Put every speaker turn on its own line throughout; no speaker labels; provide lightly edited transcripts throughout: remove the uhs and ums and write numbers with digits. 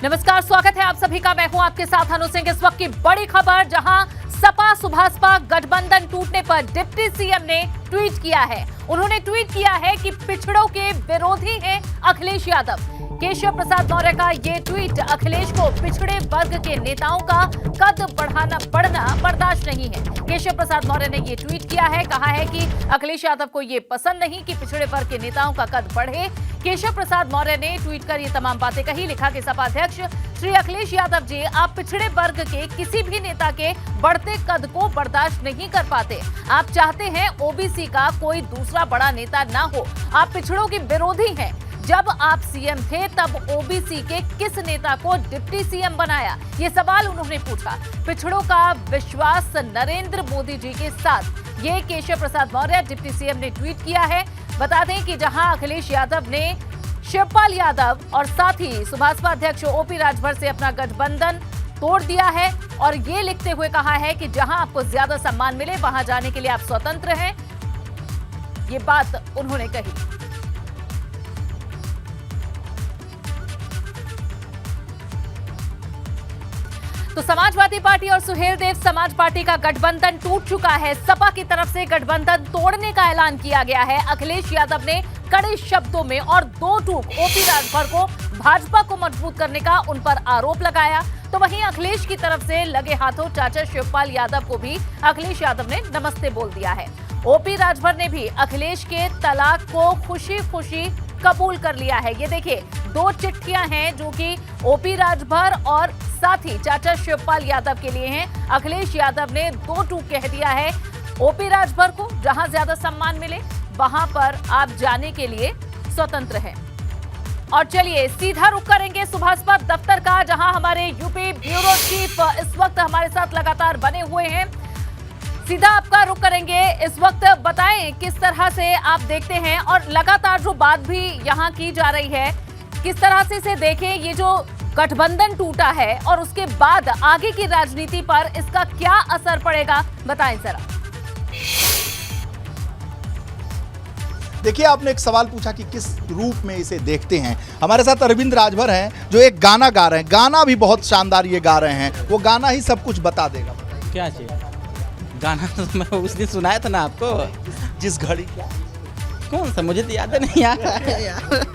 नमस्कार, स्वागत है आप सभी का। मैं हूं आपके साथ अनु सिंह। इस वक्त की बड़ी खबर, जहां सपा सुभासपा गठबंधन टूटने पर डिप्टी सीएम ने ट्वीट किया है। उन्होंने ट्वीट किया है कि पिछड़ों के विरोधी हैं अखिलेश यादव। केशव प्रसाद मौर्य का ये ट्वीट अखिलेश को पिछड़े वर्ग के नेताओं का कद बढ़ना बर्दाश्त नहीं है। केशव प्रसाद मौर्य ने ये ट्वीट किया है, कहा है कि अखिलेश यादव को ये पसंद नहीं कि पिछड़े वर्ग के नेताओं का कद बढ़े। केशव प्रसाद मौर्य ने ट्वीट कर ये तमाम बातें कही। लिखा कि सपा अध्यक्ष श्री अखिलेश यादव जी, आप पिछड़े वर्ग के किसी भी नेता के बढ़ते कद को बर्दाश्त नहीं कर पाते। आप चाहते हैं ओबीसी का कोई दूसरा बड़ा नेता ना हो। आप पिछड़ों के विरोधी हैं। जब आप सीएम थे तब ओबीसी के किस नेता को डिप्टी सीएम बनाया, ये सवाल उन्होंने पूछा। पिछड़ों का विश्वास नरेंद्र मोदी जी के साथ, ये केशव प्रसाद मौर्य डिप्टी सीएम ने ट्वीट किया है। बता दें कि जहां अखिलेश यादव ने शिवपाल यादव और साथ ही सुभासपा अध्यक्ष ओपी राजभर से अपना गठबंधन तोड़ दिया है और ये लिखते हुए कहा है कि जहां आपको ज्यादा सम्मान मिले वहां जाने के लिए आप स्वतंत्र हैं। ये बात उन्होंने कही। तो समाजवादी पार्टी और सुहेलदेव समाज पार्टी का गठबंधन टूट चुका है। सपा की तरफ से गठबंधन तोड़ने का ऐलान किया गया है। अखिलेश यादव ने कड़े शब्दों में और दो टूक ओपी राजभर को भाजपा को मजबूत करने का उन पर आरोप लगाया। तो वहीं अखिलेश की तरफ से लगे हाथों चाचा शिवपाल यादव को भी अखिलेश यादव ने नमस्ते बोल दिया है। ओपी राजभर ने भी अखिलेश के तलाक को खुशी खुशी कबूल कर लिया है। ये देखिए, दो चिट्ठियां हैं जो कि ओपी राजभर और साथ ही चाचा शिवपाल यादव के लिए हैं। अखिलेश यादव ने दो टूक कह दिया है ओपी राजभर को, जहां ज्यादा सम्मान मिले वहां पर आप जाने के लिए स्वतंत्र हैं। और चलिए सीधा रुख करेंगे सुभासपा दफ्तर का, जहां हमारे यूपी ब्यूरो चीफ इस वक्त हमारे साथ लगातार बने हुए हैं। सीधा आपका रुख करेंगे। इस वक्त बताएं किस तरह से आप देखते हैं और लगातार जो बात भी यहां की जा रही है, किस तरह से इसे देखें। ये जो गठबंधन टूटा है और उसके बाद आगे की राजनीति पर इसका क्या असर पड़ेगा, बताएं जरा।
देखिए, आपने एक सवाल पूछा कि किस रूप में इसे देखते हैं। हमारे साथ अरविंद राजभर हैं जो एक गाना गा रहे हैं। गाना भी बहुत शानदार ये गा रहे हैं। वो गाना ही सब कुछ बता देगा।
क्या चाहिए? गाना तो मैं उस दिन सुनाया था ना आपको,
जिस घड़ी
कौन सा मुझे तो याद नहीं आ रहा है यार।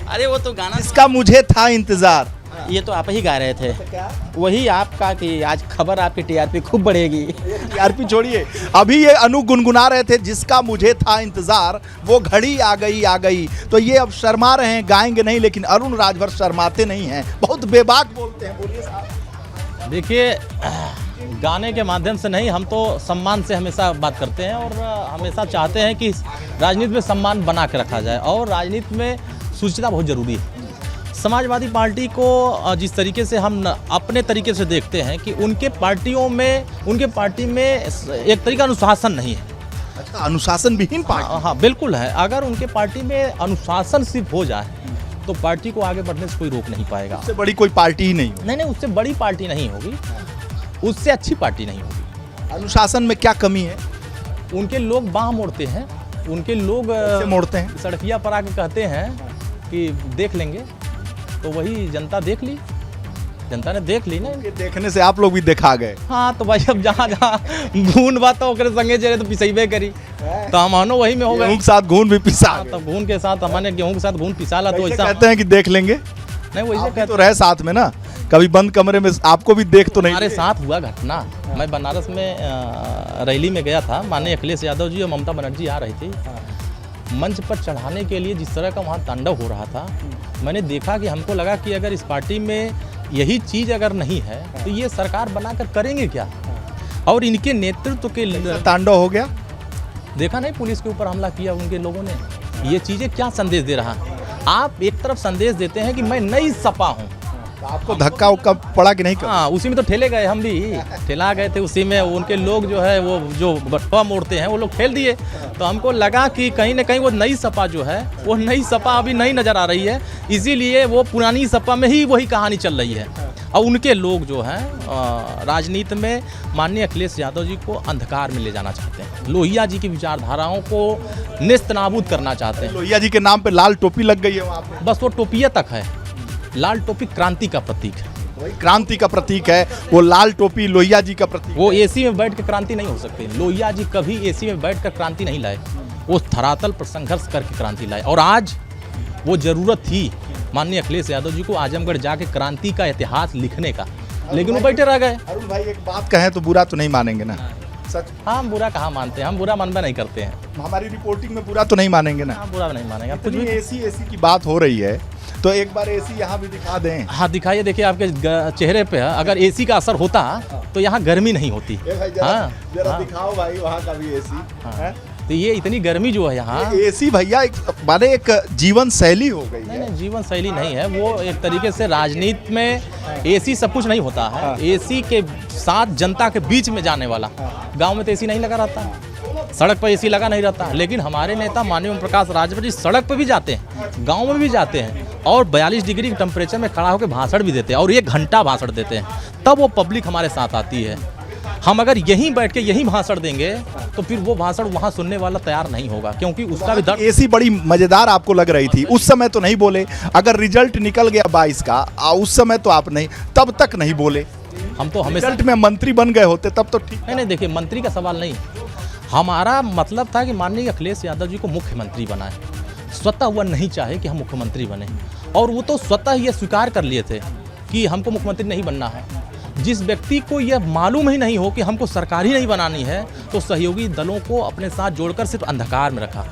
अरे वो तो गाना
जिसका मुझे था इंतजार,
ये तो आप ही गा रहे थे। वही आपका कि आज खबर आपकी टीआरपी खूब बढ़ेगी।
टीआरपी छोड़िए, अभी ये अनु गुनगुना रहे थे जिसका मुझे था इंतजार, वो घड़ी आ गई। तो ये अब शर्मा रहे हैं, गाएंगे नहीं, लेकिन अरुण राजभर शर्माते नहीं हैं, बहुत बेबाक बोलते हैं। बोलिए साहब।
देखिए, गाने के माध्यम से नहीं, हम तो सम्मान से हमेशा बात करते हैं और हमेशा चाहते हैं कि राजनीति में सम्मान बना के रखा जाए और राजनीति में शुचिता बहुत ज़रूरी है। समाजवादी पार्टी को जिस तरीके से हम अपने तरीके से देखते हैं कि उनके पार्टी में एक तरीका अनुशासन नहीं है।
अच्छा, अनुशासन विहीन पार्टी?
हाँ, बिल्कुल है। अगर उनके पार्टी में अनुशासन सिर्फ हो जाए तो पार्टी को आगे बढ़ने से कोई रोक नहीं पाएगा।
उससे बड़ी कोई पार्टी ही नहीं।
नहीं, उससे बड़ी पार्टी नहीं होगी, उससे अच्छी पार्टी नहीं होगी।
अनुशासन में क्या कमी है?
उनके लोग बाँह मोड़ते हैं, उनके लोग
मोड़ते हैं,
सड़किया पर आके कहते हैं कि देख लेंगे, तो वही जनता देख ली, जनता ने देख ली ना।
देखने से आप लोग भी देखा गए।
हाँ, तो भाई अब जहाँ घून बात तो संगे चले तो पिसैबे करी, तो हम वही में हो गए।
गेहूं के साथ घून भी पिसा।
तो घून के साथ हमने गेहूं के साथ घून पिसाला, तो ऐसा
कहते हैं कि देख लेंगे।
नहीं, वैसे कहते
तो रहे साथ में ना, कभी बंद कमरे में आपको भी देख तो नहीं।
हमारे साथ हुआ घटना। मैं बनारस में रैली में गया था, माननीय अखिलेश यादव जी और ममता बनर्जी आ रही थी। मंच पर चढ़ाने के लिए जिस तरह का वहाँ तांडव हो रहा था, मैंने देखा कि हमको लगा कि अगर इस पार्टी में यही चीज़ अगर नहीं है तो ये सरकार बनाकर करेंगे क्या। और इनके नेतृत्व के
तांडव हो गया।
देखा नहीं, पुलिस के ऊपर हमला किया उनके लोगों ने। ये चीज़ें क्या संदेश दे रहा है? आप एक तरफ संदेश देते हैं कि मैं नई सपा हूँ,
आपको धक्का उक्का पड़ा कि नहीं?
हाँ, उसी में तो ठेले गए, हम भी ठेला गए थे उसी में। उनके लोग जो है वो जो बटवा मोड़ते हैं वो लोग ठेल दिए। तो हमको लगा कि कहीं ना कहीं वो नई सपा जो है, वो नई सपा अभी नहीं नज़र आ रही है, इसीलिए वो पुरानी सपा में ही वही कहानी चल रही है। और उनके लोग जो हैं राजनीति में माननीय अखिलेश यादव जी को अंधकार में ले जाना चाहते हैं, लोहिया जी की विचारधाराओं को नेस्तनाबूद करना चाहते हैं।
लोहिया जी के नाम पे लाल टोपी लग गई है वहाँ पे।
बस वो टोपिया तक है, लाल टोपी क्रांति का प्रतीक है।
वही क्रांति का प्रतीक है, वो लाल टोपी लोहिया जी का प्रतीक।
वो एसी में बैठ के क्रांति नहीं हो सकती। लोहिया जी कभी एसी में बैठ कर क्रांति नहीं लाए, वो धरातल पर संघर्ष करके क्रांति लाए। और आज वो ज़रूरत थी माननीय अखिलेश यादव जी को आजमगढ़ जाके क्रांति का इतिहास लिखने का, लेकिन वो बैठे रह गए।
अरुण भाई एक बात कहें तो बुरा तो नहीं मानेंगे ना? सच
हम बुरा कहाँ मानते हैं, हम बुरा मनबे नहीं करते हैं।
हमारी रिपोर्टिंग में बुरा तो नहीं मानेंगे ना?
हम बुरा नहीं मानेंगे। कुछ
इतनी
भी
एसी की बात हो रही है तो एक बार एसी यहाँ भी दिखा दें।
हाँ दिखाइए, देखिए आपके चेहरे पे है, अगर एसी का असर होता तो यहाँ गर्मी नहीं होती।
भाई जरा दिखाओ भाई वहाँ का भी एसी।
हाँ। तो ये इतनी गर्मी जो है यहाँ,
एसी भैया माने एक जीवन शैली हो गई है।
नहीं जीवन शैली नहीं है, वो एक तरीके से राजनीति में एसी सब कुछ नहीं होता है। एसी के साथ जनता के बीच में जाने वाला, गांव में तो एसी नहीं लगा रहता, सड़क पर एसी लगा नहीं रहता, लेकिन हमारे नेता माननीय ओम प्रकाश राजभर जी सड़क पर भी जाते हैं, गांव में भी जाते हैं और 42 डिग्री के टेम्परेचर में खड़ा होकर भाषण भी देते हैं और 1 घंटा भाषण देते हैं, तब वो पब्लिक हमारे साथ आती है। हम अगर यहीं बैठ के यहीं भाषण देंगे तो फिर वो भाषण वहाँ सुनने वाला तैयार नहीं होगा, क्योंकि उसका भी दर्द।
एसी बड़ी मजेदार आपको लग रही थी, उस समय तो नहीं बोले। अगर रिजल्ट निकल गया 22 का, उस समय तो आप नहीं, तब तक नहीं बोले।
हम तो हमेशा
रिजल्ट में मंत्री बन गए होते तब तो ठीक।
नहीं देखिए, मंत्री का सवाल नहीं, हमारा मतलब था कि माननीय अखिलेश यादव जी को मुख्यमंत्री बनाए। स्वतः वह नहीं चाहे कि हम मुख्यमंत्री बने, और वो तो स्वतः ये स्वीकार कर लिए थे कि हमको मुख्यमंत्री नहीं बनना है। जिस व्यक्ति को यह मालूम ही नहीं हो कि हमको सरकार ही नहीं बनानी है, तो सहयोगी दलों को अपने साथ जोड़कर सिर्फ अंधकार में रखा,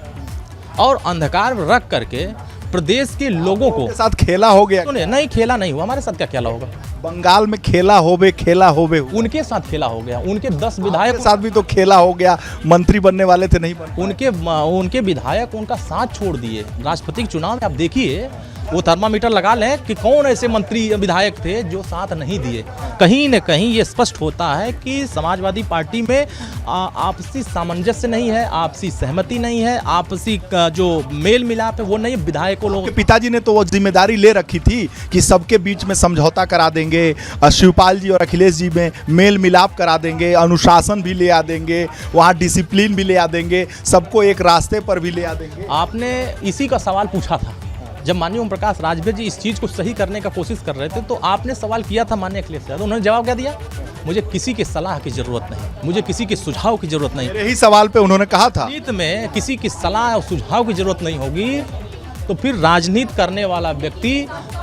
और अंधकार में रख करके प्रदेश के लोगों को
साथ खेला हो गया।
सुनिए, नहीं खेला नहीं हुआ, हमारे साथ क्या खेला होगा?
बंगाल में खेला होबे
उनके साथ खेला हो गया, उनके 10 विधायक
के साथ भी तो खेला हो गया, मंत्री बनने वाले थे नहीं बन।
उनके विधायक उनका साथ छोड़ दिए। राष्ट्रपति के चुनाव में आप देखिए, वो थर्मामीटर लगा लें कि कौन ऐसे मंत्री विधायक थे जो साथ नहीं दिए। कहीं न कहीं ये स्पष्ट होता है कि समाजवादी पार्टी में आपसी सामंजस्य नहीं है, आपसी सहमति नहीं है, आपसी जो मेल मिलाप है वो नहीं। विधायकों लोग,
पिताजी ने तो वो जिम्मेदारी ले रखी थी कि सबके बीच में समझौता करा देंगे, शिवपाल जी और अखिलेश जी में मेल मिलाप करा देंगे, अनुशासन भी ले आ देंगे, वहाँ डिसिप्लिन भी ले आ देंगे, सबको एक रास्ते पर भी ले आ देंगे।
आपने इसी का सवाल पूछा था जब माननीय ओम प्रकाश राजभर जी इस चीज़ को सही करने का कोशिश कर रहे थे, तो आपने सवाल किया था माननीय अखिलेश यादव, उन्होंने जवाब क्या दिया? मुझे किसी की सलाह की जरूरत नहीं, मुझे किसी के सुझाव की जरूरत नहीं।
यही सवाल पे उन्होंने कहा था,
राजनीति में किसी की सलाह और सुझाव की जरूरत नहीं होगी तो फिर राजनीति करने वाला व्यक्ति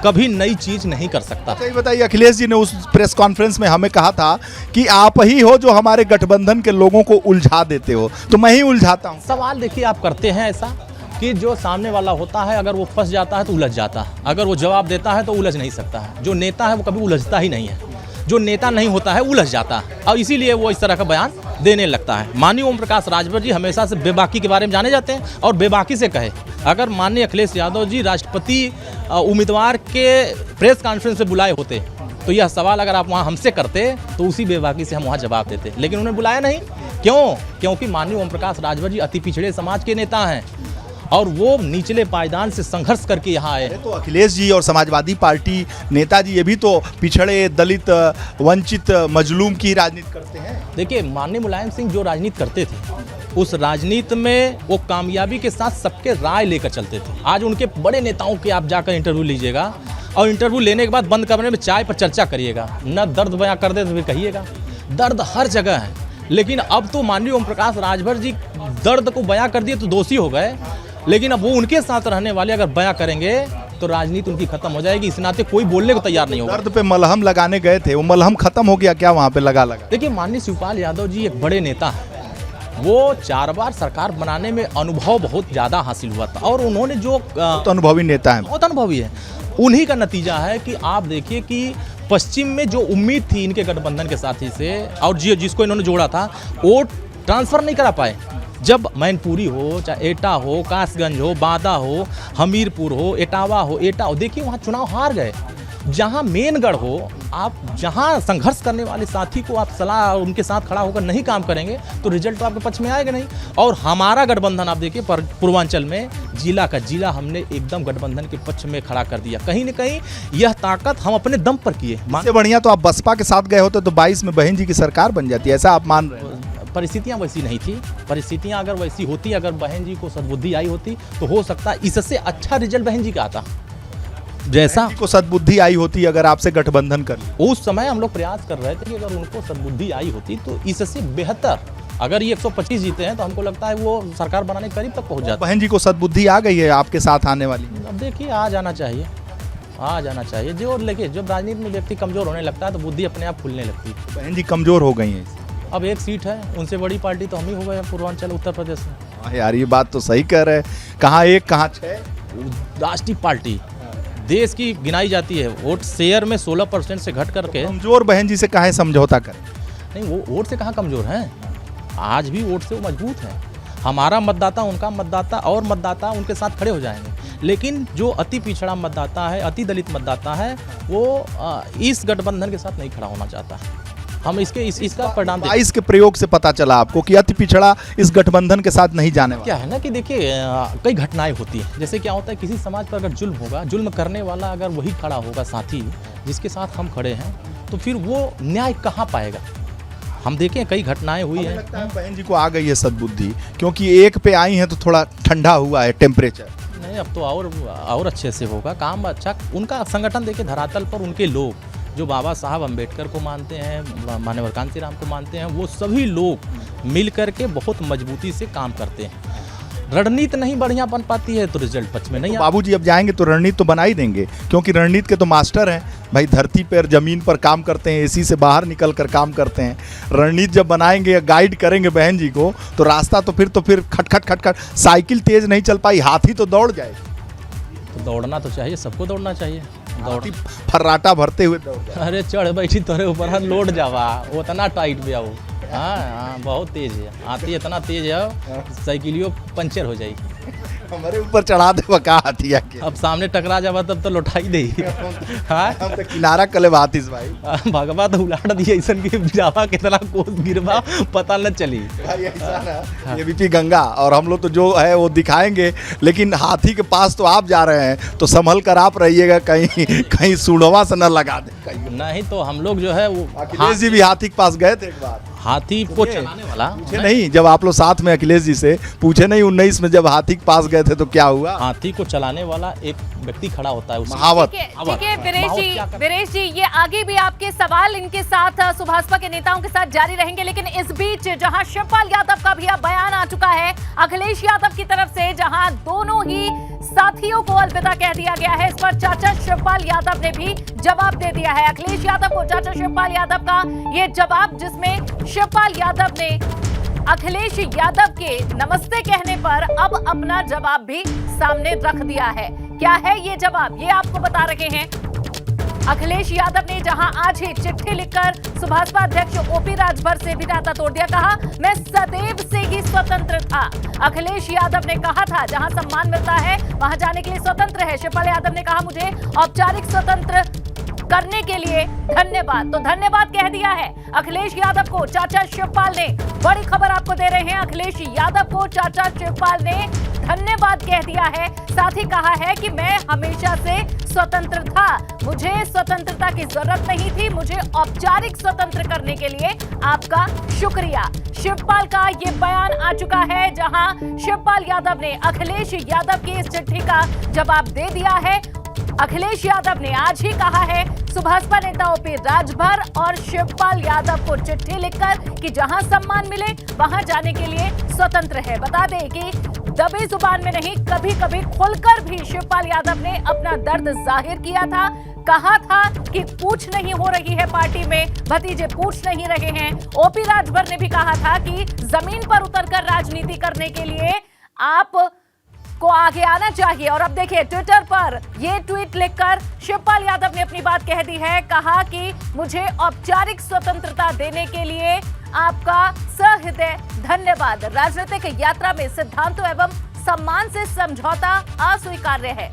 कभी नई चीज नहीं कर सकता।
सही बताइए, अखिलेश जी ने उस प्रेस कॉन्फ्रेंस में हमें कहा था कि आप ही हो जो हमारे गठबंधन के लोगों को उलझा देते हो, तो मैं ही उलझाता हूँ।
सवाल देखिए, आप करते हैं ऐसा कि जो सामने वाला होता है अगर वो फंस जाता है तो उलझ जाता है, अगर वो जवाब देता है तो उलझ नहीं सकता है। जो नेता है वो कभी उलझता ही नहीं है, जो नेता नहीं होता है उलझ जाता है, और इसीलिए वो इस तरह का बयान देने लगता है। माननीय ओम प्रकाश राजभर जी हमेशा से बेबाकी के बारे में जाने जाते हैं, और बेबाकी से कहे, अगर माननीय अखिलेश यादव जी राष्ट्रपति उम्मीदवार के प्रेस कॉन्फ्रेंस में बुलाए होते तो यह सवाल अगर आप वहाँ हमसे करते तो उसी बेबाकी से हम वहाँ जवाब देते, लेकिन उन्होंने बुलाया नहीं। क्यों? क्योंकि माननीय ओम प्रकाश राजभर जी अति पिछड़े समाज के नेता हैं और वो निचले पायदान से संघर्ष करके यहाँ आए।
तो अखिलेश जी और समाजवादी पार्टी नेताजी ये भी तो पिछड़े, दलित, वंचित, मजलूम की राजनीति करते हैं।
देखिए, माननीय मुलायम सिंह जो राजनीति करते थे उस राजनीति में वो कामयाबी के साथ सबके राय लेकर चलते थे। आज उनके बड़े नेताओं के आप जाकर इंटरव्यू लीजिएगा, और इंटरव्यू लेने के बाद बंद कमरे में चाय पर चर्चा करिएगा, न दर्द बयां कर दे तो फिर कहिएगा। दर्द हर जगह है, लेकिन अब तो माननीय ओम प्रकाश राजभर जी दर्द को बयां कर दिए तो दोषी हो गए, लेकिन अब वो उनके साथ रहने वाले अगर बयां करेंगे तो राजनीति उनकी खत्म हो जाएगी। इस नाते कोई बोलने को तैयार नहीं होगा।
दर्द पे मलहम लगाने गए थे, वो मलहम खत्म हो गया क्या वहाँ पे लगा?
देखिए, माननीय शिवपाल यादव जी एक बड़े नेता हैं, वो 4 बार सरकार बनाने में अनुभव बहुत ज़्यादा हासिल हुआ था, और उन्होंने जो
तो अनुभवी नेता है,
बहुत अनुभवी है, उन्हीं का नतीजा है कि आप देखिए कि पश्चिम में जो उम्मीद थी इनके गठबंधन के साथी से, और जिसको इन्होंने जोड़ा था, वो ट्रांसफ़र नहीं करा पाए। जब मैनपुरी हो, चाहे एटा हो, कासगंज हो, बांदा हो, हमीरपुर हो, एटावा हो, देखिए वहाँ चुनाव हार गए। जहाँ मेनगढ़ हो, आप जहाँ संघर्ष करने वाले साथी को आप सलाह उनके साथ खड़ा होकर नहीं काम करेंगे तो रिजल्ट तो आपके पक्ष में आएगा नहीं। और हमारा गठबंधन आप देखिए पूर्वांचल में जिला का जिला हमने एकदम गठबंधन के पक्ष में खड़ा कर दिया। कहीं न कहीं यह ताकत हम अपने दम पर किए।
इससे बढ़िया तो आप बसपा के साथ गए होते तो 22 में बहन जी की सरकार बन जाती है, ऐसा आप मान रहे हैं?
परिस्थितियाँ वैसी नहीं थी। परिस्थितियाँ अगर वैसी होती, अगर बहन जी को सद्बुद्धि आई होती तो हो सकता है इससे अच्छा रिजल्ट बहन जी का आता। जैसा
को सद्बुद्धि आई होती अगर आपसे गठबंधन कर लिया।
उस समय हम लोग प्रयास कर रहे थे कि अगर उनको सद्बुद्धि आई होती तो इससे बेहतर, अगर ये 125 जीते हैं तो हमको लगता है वो सरकार बनाने के करीब तक पहुंच जाता
बहन जी को सद्बुद्धि आ गई है आपके साथ आने वाली।
है। अब देखिए आ जाना चाहिए जो लेकिन जब राजनीति में व्यक्ति कमजोर होने लगता है तो बुद्धि अपने आप खुलने लगती है।
बहन जी कमजोर हो गई हैं।
अब एक सीट है, उनसे बड़ी पार्टी तो हम ही हो गए पूर्वांचल उत्तर प्रदेश में।
हाँ यार ये बात तो सही कह रहे हैं, कहाँ 1 कहाँ 6।
राष्ट्रीय पार्टी देश की गिनाई जाती है, वोट शेयर में 16% से घट करके।
कमजोर बहन जी से काहे समझौता करें।
नहीं, वो वोट से कहाँ कमजोर हैं, आज भी वोट से वो मजबूत हैं। हमारा मतदाता, उनका मतदाता और मतदाता उनके साथ खड़े हो जाएंगे। लेकिन जो अति पिछड़ा मतदाता है, अति दलित मतदाता है, वो इस गठबंधन के साथ नहीं खड़ा होना चाहता। हम इसका परिणाम
22 के प्रयोग से पता चला आपको कि अति पिछड़ा इस गठबंधन के साथ नहीं जाने वाला।
क्या है ना कि देखिए कई घटनाएं होती हैं। जैसे क्या होता है, किसी समाज पर अगर जुल्म होगा, जुल्म करने वाला अगर वही खड़ा होगा साथी जिसके साथ हम खड़े हैं, तो फिर वो न्याय कहाँ पाएगा। हम देखें कई घटनाएं हुई हैं।
लगता है बहन जी को आ गई है सद्बुद्धि, क्योंकि 1 पे आई हैं तो थोड़ा ठंडा हुआ है टेम्परेचर।
नहीं, अब तो और अच्छे से होगा काम। अच्छा उनका संगठन देखिए, धरातल पर उनके लोग जो बाबा साहब अम्बेडकर को मानते हैं, माननीय कांशीराम को मानते हैं, वो सभी लोग मिल करके बहुत मजबूती से काम करते हैं। रणनीति नहीं बढ़िया बन पाती है तो रिजल्ट पक्ष में नहीं।
बाबूजी अब जाएंगे तो रणनीति तो बना ही देंगे, क्योंकि रणनीति के तो मास्टर हैं भाई, धरती पर जमीन पर काम करते हैं, एसी से बाहर निकल कर काम करते हैं। रणनीति जब बनाएंगे या गाइड करेंगे बहन जी को तो रास्ता तो फिर खटखट साइकिल तेज नहीं चल पाई, हाथी तो दौड़ जाए।
तो दौड़ना तो चाहिए, सबको दौड़ना चाहिए।
हाथी फर्राटा भरते हुए दौड़ जाए।
अरे चढ़ बैठी तोरे ऊपर लोड जावा, उतना टाइट भी आओ। हाँ बहुत तेज है, हाथी इतना तेज है साइकिलियो पंचर हो जाएगी।
हमारे ऊपर चढ़ा दे का हाथिया के।
अब सामने टकरा जावा तब तो लौटाई दे। हाँ
हम तो किनारा कले हाथीस भाई
भगवा तो उलाट दिए ऐसा कि जावा कितना कोस गिरवा पता न चली।
भाई ऐसा ना, ये बीपी गंगा और हम लोग तो जो है वो दिखाएंगे, लेकिन हाथी के पास तो आप जा रहे हैं तो संभल कर आप रहिएगा, कहीं सूढ़वा से न लगा दे।
नहीं तो हम लोग जो है वो
अखिलेश जी भी हाथी के पास गए थे एक बार,
हाथी को चलाने वाला
पूछे नहीं, जब आप लोग साथ में अखिलेश जी से पूछे नहीं 19 में जब हाथी के पास गए थे तो क्या हुआ।
हाथी को चलाने वाला एक व्यक्ति खड़ा होता है उसमें।
महावत।
ठीक है वीरेश जी, ये आगे भी आपके सवाल इनके साथ सुभाषपा के नेताओं के साथ जारी रहेंगे, लेकिन इस बीच जहां शिवपाल यादव का भी अब बयान आ चुका है अखिलेश यादव की तरफ से, जहां दोनों ही साथियों को अलविदा कह दिया गया है, इस पर चाचा शिवपाल यादव ने भी जवाब दे दिया है। अखिलेश यादव को चाचा शिवपाल यादव का ये जवाब, जिसमें शिवपाल यादव ने अखिलेश यादव के नमस्ते कहने पर अब अपना जवाब भी सामने रख दिया है। क्या है ये जवाब, ये आपको बता रहे हैं। अखिलेश यादव ने जहां आज ही चिट्ठी लिखकर सुभाषपा अध्यक्ष ओपी राजभर से भी नाता तोड़ दिया, कहा मैं सदैव से ही स्वतंत्र था। अखिलेश यादव ने कहा था जहां सम्मान मिलता है वहां जाने के लिए स्वतंत्र है। शिवपाल यादव ने कहा मुझे औपचारिक स्वतंत्र करने के लिए धन्यवाद, तो धन्यवाद कह दिया है अखिलेश यादव को चाचा शिवपाल ने। बड़ी खबर आपको दे रहे हैं, अखिलेश यादव को चाचा शिवपाल ने धन्यवाद कह दिया है। साथ ही कहा है कि मैं हमेशा से स्वतंत्र था, मुझे स्वतंत्रता की जरूरत नहीं थी, मुझे औपचारिक स्वतंत्र करने के लिए आपका शुक्रिया। शिवपाल का ये बयान आ चुका है, जहां शिवपाल यादव ने अखिलेश यादव की इस चिट्ठी का जवाब दे दिया है। अखिलेश यादव ने आज ही कहा है सुभाषपा नेता ओपी राजभर और शिवपाल यादव को चिट्ठी लिखकर कि जहां सम्मान मिले वहां जाने के लिए स्वतंत्र है। बता दें कि दबी जुबान में नहीं, कभी कभी खुलकर भी शिवपाल यादव ने अपना दर्द जाहिर किया था। कहा था कि पूछ नहीं हो रही है पार्टी में, भतीजे पूछ नहीं रहे हैं। ओपी राजभर ने भी कहा था कि जमीन पर उतरकर राजनीति करने के लिए आप को आगे आना चाहिए। और अब देखिए ट्विटर पर ये ट्वीट लिखकर शिवपाल यादव ने अपनी बात कह दी है, कहा कि मुझे औपचारिक स्वतंत्रता देने के लिए आपका सहृदय धन्यवाद। राजनीतिक यात्रा में सिद्धांतों एवं सम्मान से समझौता अस्वीकार्य है।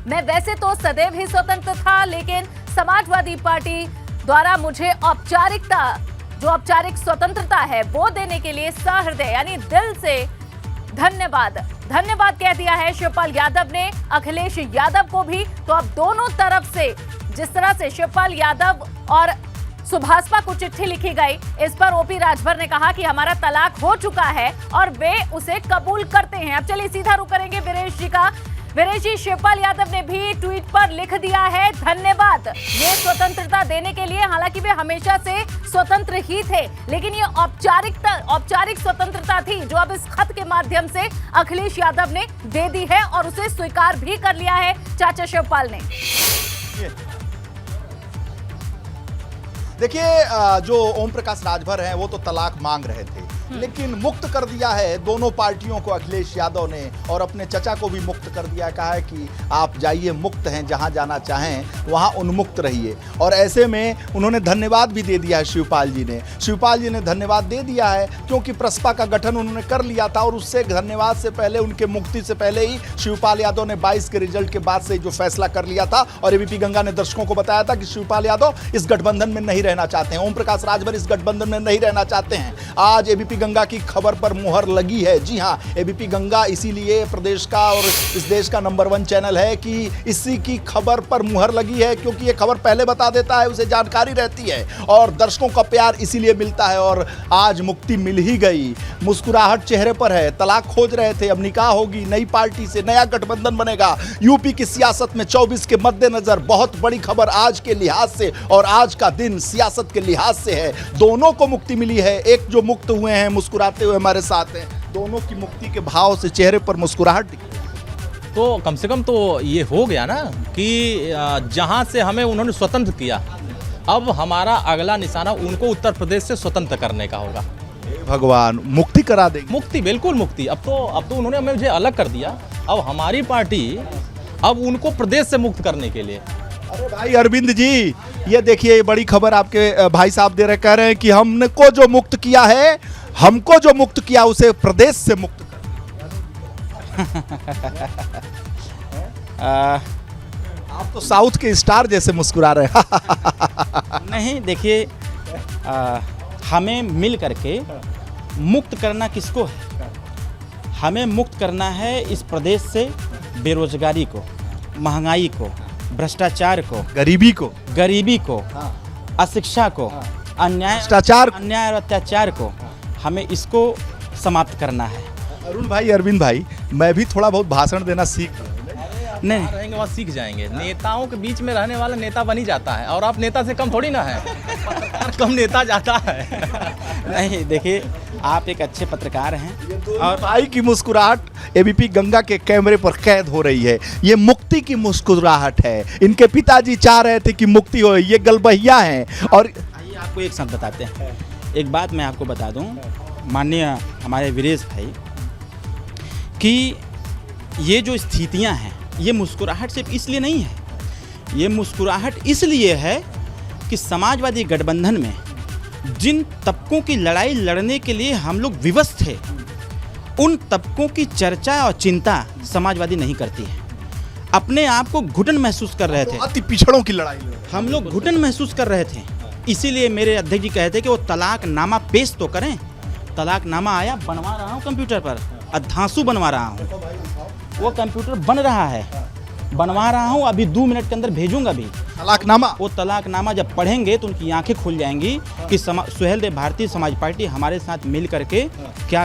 मैं वैसे तो सदैव ही स्वतंत्र था, लेकिन समाजवादी पार्टी द्वारा मुझे औपचारिक स्वतंत्रता है वो देने के लिए सहृदय यानी दिल से धन्यवाद कह दिया है शिवपाल यादव ने अखिलेश यादव को भी। तो अब दोनों तरफ से जिस तरह से शिवपाल यादव और सुभाषपा को चिट्ठी लिखी गई, इस पर ओपी राजभर ने कहा कि हमारा तलाक हो चुका है और वे उसे कबूल करते हैं। अब चलिए सीधा रुख करेंगे वीरेश जी का। वीरेश शिवपाल यादव ने भी ट्वीट पर लिख दिया है धन्यवाद। ये स्वतंत्रता देने के लिए, हालांकि वे हमेशा से स्वतंत्र ही थे, लेकिन ये औपचारिक स्वतंत्रता थी जो अब इस खत के माध्यम से अखिलेश यादव ने दे दी है और उसे स्वीकार भी कर लिया है चाचा शिवपाल ने।
देखिए, जो ओम प्रकाश राजभर हैं वो तो तलाक मांग रहे थे, लेकिन मुक्त कर दिया है दोनों पार्टियों को अखिलेश यादव ने, और अपने चचा को भी मुक्त कर दिया। कहा है कि आप जाइए, मुक्त हैं, जहां जाना चाहें वहां उन्मुक्त रहिए। और ऐसे में उन्होंने धन्यवाद भी दे दिया है शिवपाल जी ने। शिवपाल जी ने धन्यवाद दे दिया है क्योंकि प्रसपा का गठन उन्होंने कर लिया था, और उससे धन्यवाद से पहले, उनके मुक्ति से पहले ही शिवपाल यादव ने 22 के रिजल्ट के बाद से जो फैसला कर लिया था। और एबीपी गंगा ने दर्शकों को बताया था कि शिवपाल यादव इस गठबंधन में नहीं रहना चाहते हैं, ओम प्रकाश राजभर इस गठबंधन में नहीं रहना चाहते हैं। आज एबीपी गंगा की खबर पर मुहर लगी है। जी हां, एबीपी गंगा इसीलिए प्रदेश का और इस देश का नंबर 1 चैनल है कि इसी की खबर पर मुहर लगी है, क्योंकि ये खबर पहले बता देता है, उसे जानकारी रहती है और दर्शकों का प्यार इसीलिए मिलता है। और आज मुक्ति मिल ही गई, मुस्कुराहट चेहरे पर है। तलाक खोज रहे थे, अब निकाह होगी, नई पार्टी से नया गठबंधन बनेगा। यूपी की सियासत में 24 के मद्देनजर बहुत बड़ी खबर आज के लिहाज से, और आज का दिन सियासत के लिहाज से है। दोनों को मुक्ति मिली है। एक जो मुक्त हुए हैं, मुस्कुराते हुए हमारे साथ हैं, दोनों की मुक्ति के भाव से चेहरे पर मुस्कुराहट दिखी।
तो कम से कम तो ये हो गया ना कि जहाँ से हमें उन्होंने स्वतंत्र किया, अब हमारा अगला निशाना उनको उत्तर प्रदेश से स्वतंत्र करने का होगा।
भगवान मुक्ति करा देंगे।
मुक्ति, बिल्कुल मुक्ति। अब तो उन्होंने हमें मुझे अलग कर दिया। अब हमारी पार्टी अब उनको प्रदेश से मुक्त करने के लिए।
अरे भाई अरविंद जी, ये देखिए, बड़ी खबर आपके भाई साहब दे रहे, कह रहे हैं कि हमको जो मुक्त किया है, हमको जो मुक्त किया उसे प्रदेश से मुक्त कर। आप तो साउथ के स्टार जैसे मुस्कुरा रहे हैं।
नहीं, देखिए, हमें मिल करके मुक्त करना किसको है? हमें मुक्त करना है इस प्रदेश से बेरोजगारी को, महंगाई को, भ्रष्टाचार को, गरीबी को, अशिक्षा को, अन्याय और अत्याचार को, हमें इसको समाप्त करना है।
अरुण भाई, अरविंद भाई, मैं भी थोड़ा बहुत भाषण देना सीख
नहीं रहेंगे वहाँ सीख जाएंगे। नेताओं के बीच में रहने वाला नेता बन ही जाता है, और आप नेता से कम थोड़ी ना है। कम नेता जाता है।
नहीं, देखिए, आप एक अच्छे पत्रकार हैं
और भाई की मुस्कुराहट एबीपी गंगा के कैमरे पर कैद हो रही है। ये मुक्ति की मुस्कुराहट है। इनके पिताजी चाह रहे थे कि मुक्ति हो, ये गलबहिया हैं। और
आइए आपको एक शब्द बताते हैं। एक बात मैं आपको बता दूं, माननीय हमारे वीरेश भाई, कि ये जो स्थितियां हैं, ये मुस्कुराहट सिर्फ इसलिए नहीं है। ये मुस्कुराहट इसलिए है कि समाजवादी गठबंधन में जिन तबकों की लड़ाई लड़ने के लिए हम लोग विवश थे, उन तबकों की चर्चा और चिंता समाजवादी नहीं करती है। अपने आप को घुटन महसूस कर रहे थे,
अति पिछड़ों की लड़ाई
हम लोग घुटन महसूस कर रहे थे। इसीलिए मेरे अध्यक्ष जी कहते कि वो तलाकनामा पेश तो करें। तलाकनामा आया, बनवा रहा हूँ कंप्यूटर पर, अधांसू बनवा रहा हूँ। वो कंप्यूटर बन रहा है, बनवा रहा हूँ, अभी 2 मिनट के अंदर भेजूंगा भी
तलाकनामा।
वो तलाकनामा जब पढ़ेंगे तो उनकी आंखें खुल जाएंगी कि सुहेलदेव भारतीय समाज पार्टी हमारे साथ मिल करके क्या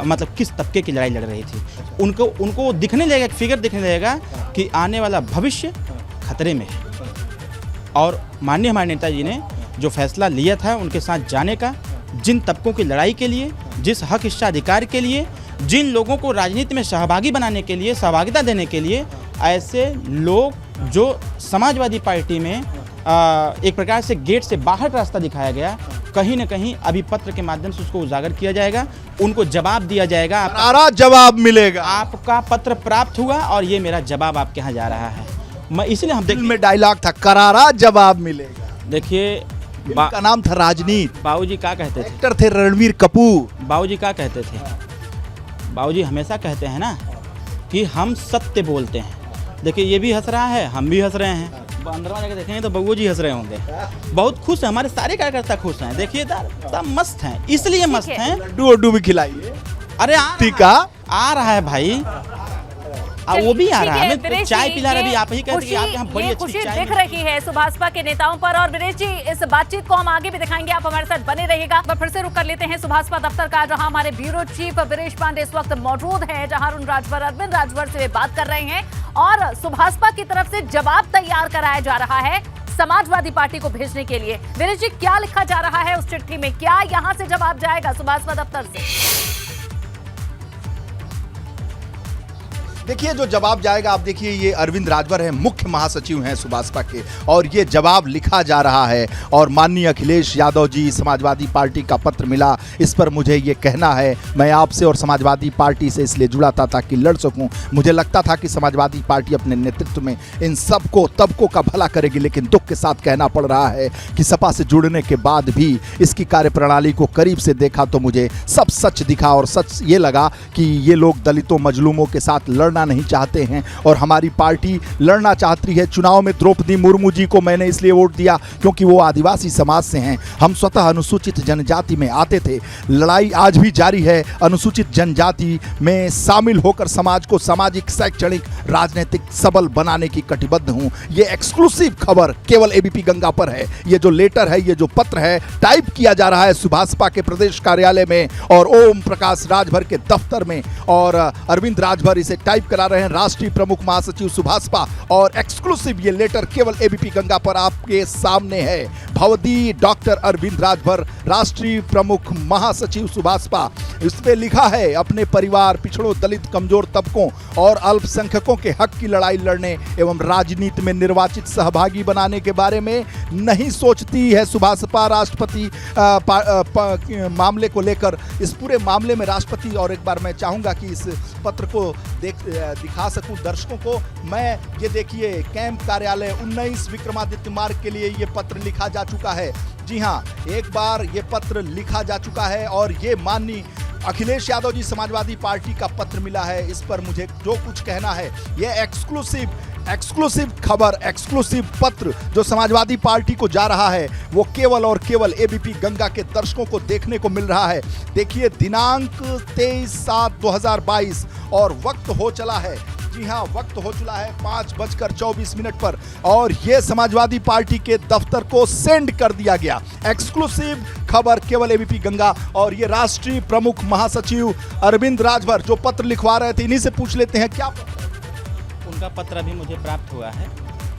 मतलब किस तबके की लड़ाई लड़ रही थी। उनको दिखने लगेगा, एक फिगर दिखने लगेगा कि आने वाला भविष्य खतरे में है। और माननीय हमारे नेताजी ने जो फैसला लिया था उनके साथ जाने का, जिन तबकों की लड़ाई के लिए, जिस हक इच्छा अधिकार के लिए, जिन लोगों को राजनीति में सहभागी बनाने के लिए, सहभागिता देने के लिए, ऐसे लोग जो समाजवादी पार्टी में एक प्रकार से गेट से बाहर रास्ता दिखाया गया, कहीं न कहीं अभी पत्र के माध्यम से उसको उजागर किया जाएगा, उनको जवाब दिया जाएगा।
करारा जवाब मिलेगा।
आपका पत्र प्राप्त हुआ और ये मेरा जवाब आपके यहाँ जा रहा है। मैं इसलिए हम
दिल में डायलॉग था, करारा जवाब मिलेगा।
देखिए,
का नाम था राजनीति।
बाबूजी क्या कहते थे?
एक्टर थे रणवीर कपूर।
बाबूजी क्या कहते थे? बाबूजी हमेशा कहते हैं ना कि हम सत्य बोलते हैं। देखिए, ये भी हंस रहा है, हम भी हंस रहे हैं। अंदर जाकर देखेंगे तो बबू जी हंस रहे होंगे, बहुत खुश हैं। हमारे सारे कार्यकर्ता खुश हैं। देखिए, सब मस्त हैं, इसलिए मस्त हैं।
लड्डू भी खिलाइए।
अरे आ रहा है भाई, वो भी आ रहा है। हमें चाय पिला रहे, आप ही कहते हैं कि आपके यहाँ बड़ी अच्छी
खुशी
चाय
दिख रही है सुभाषपा के नेताओं पर। और वीरेश जी, इस बातचीत को हम आगे भी दिखाएंगे, आप हमारे साथ बने रहिएगा। पर फिर से रुक कर लेते हैं सुभाषपा दफ्तर का, जहां हमारे ब्यूरो चीफ वीरेश पांडे इस वक्त मौजूद हैं, जहां अरुण राजभर, अरविंद राजभर से वे बात कर रहे हैं। और सुभाषपा की तरफ से जवाब तैयार कराया जा रहा है समाजवादी पार्टी को भेजने के लिए। वीरेश जी, क्या लिखा जा रहा है उस चिट्ठी में? क्या यहां से जवाब जाएगा सुभाषपा दफ्तर से?
देखिए, जो जवाब जाएगा, आप देखिए, ये अरविंद राजभर हैं, मुख्य महासचिव हैं सुभाषपा के, और ये जवाब लिखा जा रहा है। और माननीय अखिलेश यादव जी, समाजवादी पार्टी का पत्र मिला, इस पर मुझे ये कहना है, मैं आपसे और समाजवादी पार्टी से इसलिए जुड़ा था ताकि लड़ सकूं। मुझे लगता था कि समाजवादी पार्टी अपने नेतृत्व में इन सबको, तबकों का भला करेगी, लेकिन दुख के साथ कहना पड़ रहा है कि सपा से जुड़ने के बाद भी इसकी कार्यप्रणाली को करीब से देखा तो मुझे सब सच दिखा, और सच ये लगा कि ये लोग दलितों, मजलूमों के साथ लड़ना नहीं चाहते हैं, और हमारी पार्टी लड़ना चाहती है। चुनाव में द्रौपदी मुर्मू जी को मैंने इसलिए वोट दिया क्योंकि वो आदिवासी समाज से हैं। हम स्वतः अनुसूचित जनजाति में आते थे। लड़ाई आज भी जारी है। अनुसूचित जनजाति में शामिल होकर समाज को सामाजिक, शैक्षणिक, राजनीतिक सबल बनाने की कटिबद्ध हूं। ये एक्सक्लूसिव खबर केवल एबीपी गंगा पर है। ये जो लेटर है, ये जो पत्र है, टाइप किया जा रहा है सुभाषपा के प्रदेश कार्यालय में और ओम प्रकाश राजभर के दफ्तर में, और अरविंद राजभर इसे टाइप करा रहे हैं, राष्ट्रीय प्रमुख महासचिव सुभाषपा। और एक्सक्लूसिव ये लेटर केवल एबीपी गंगा पर आपके सामने है। भवदी डॉक्टर अरविंद राजभर, राष्ट्रीय प्रमुख महासचिव सुभाषपा। इस पे लिखा है, अपने परिवार, पिछड़ों, दलित, कमजोर तबकों और अल्पसंख्यकों के हक की लड़ाई लड़ने एवं राजनीति में निर्वाचित सहभागी बनाने के बारे में नहीं सोचती है सुभाषपा। राष्ट्रपति मामले को लेकर, इस पूरे मामले में राष्ट्रपति, और एक बार मैं चाहूंगा कि इस पत्र को दिखा सकूं दर्शकों को। मैं ये देखिए, कैंप कार्यालय 19 विक्रमादित्य मार्ग के लिए ये पत्र लिखा जा चुका है। जी हाँ, एक बार ये पत्र लिखा जा चुका है, और ये माननीय अखिलेश यादव जी, समाजवादी पार्टी का पत्र मिला है। इस पर मुझे जो कुछ कहना है, ये एक्सक्लूसिव खबर, एक्सक्लूसिव पत्र जो समाजवादी पार्टी को जा रहा है, वो केवल और केवल एबीपी गंगा के दर्शकों को देखने को मिल रहा है। देखिए, दिनांक 23/7/2022 और वक्त हो चला है, जी हाँ, वक्त हो चला है 5:24 पर, और ये समाजवादी पार्टी के दफ्तर को सेंड कर दिया गया। एक्सक्लूसिव खबर केवल एबीपी गंगा, और ये राष्ट्रीय प्रमुख महासचिव अरविंद राजभर जो पत्र लिखवा रहे थे, इन्हीं से पूछ लेते हैं क्या
उनका पत्र अभी मुझे प्राप्त हुआ है।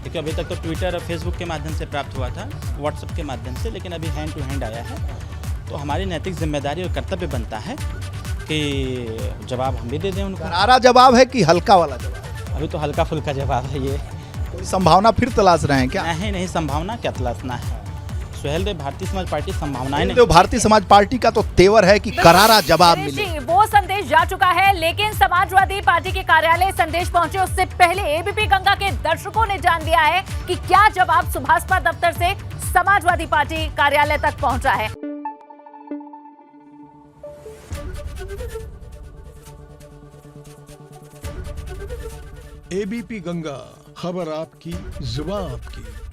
देखिए, अभी तक तो ट्विटर और फेसबुक के माध्यम से प्राप्त हुआ था, व्हाट्सएप के माध्यम से, लेकिन अभी हैंड टू हैंड आया है। तो हमारी नैतिक जिम्मेदारी और कर्तव्य बनता है कि जवाब हम भी दे दें उनको।
करारा जवाब है कि हल्का वाला जवाब?
अभी तो हल्का फुल्का जवाब है ये।
कोई संभावना फिर तलाश रहे हैं क्या?
नहीं, संभावना क्या तलाशना है। सुहेलदेव भारतीय समाज पार्टी संभावनाएं नहीं।
तो भारतीय समाज पार्टी का तो तेवर है कि करारा जवाब मिले।
वो संदेश जा चुका है, लेकिन समाजवादी पार्टी के कार्यालय संदेश पहुंचे उससे पहले एबीपी गंगा के दर्शकों ने जान लिया है कि क्या जवाब सुभाषपा दफ्तर से समाजवादी पार्टी कार्यालय तक पहुंचा है।
एबीपी गंगा, खबर आपकी, जुबान आपकी।